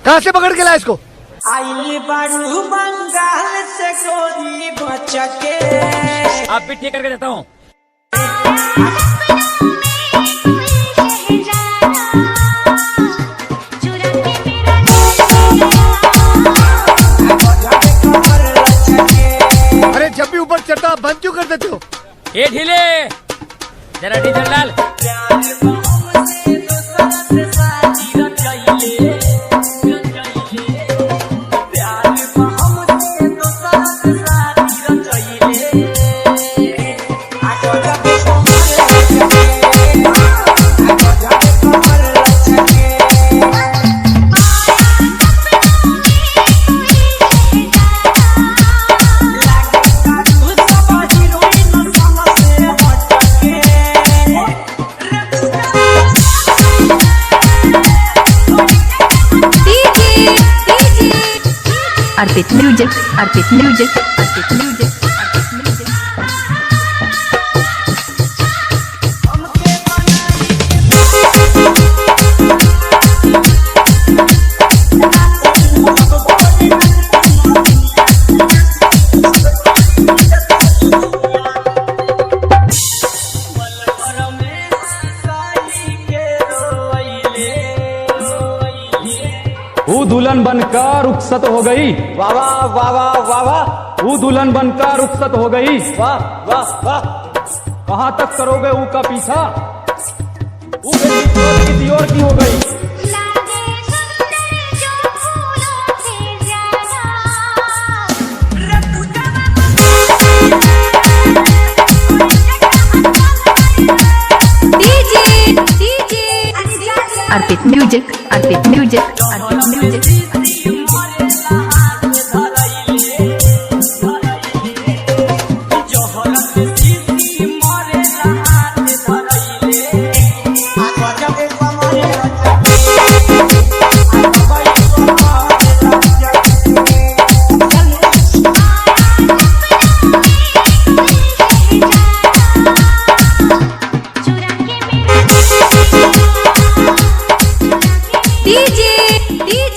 कहाँ से पकड़ के लाया इसको? आई बारू बंगाल से गोरी बचके। आप भी ठीक करके देता हूँ। अरे जब भी ऊपर चढ़ता बंद क्यों कर देते हो? ये ढीले जरा डीजल डाल। अर्पित म्यूजिक, अर्पित म्यूजिक, अर्पित म्यूजिक, अर्पित म्यूजिक। वो दुल्हन बनकर रुखसत हो गई। वाह वाह वाह वाह वाह वाह। वो दुल्हन बनकर रुखसत हो गई। वाह वाह वाह। कहाँ तक करोगे ऊ का पीछा? ऊ किसी और की हो गई। अर्पित म्यूजिक, अर्पित म्यूजिक, अर्पित म्यूजिक।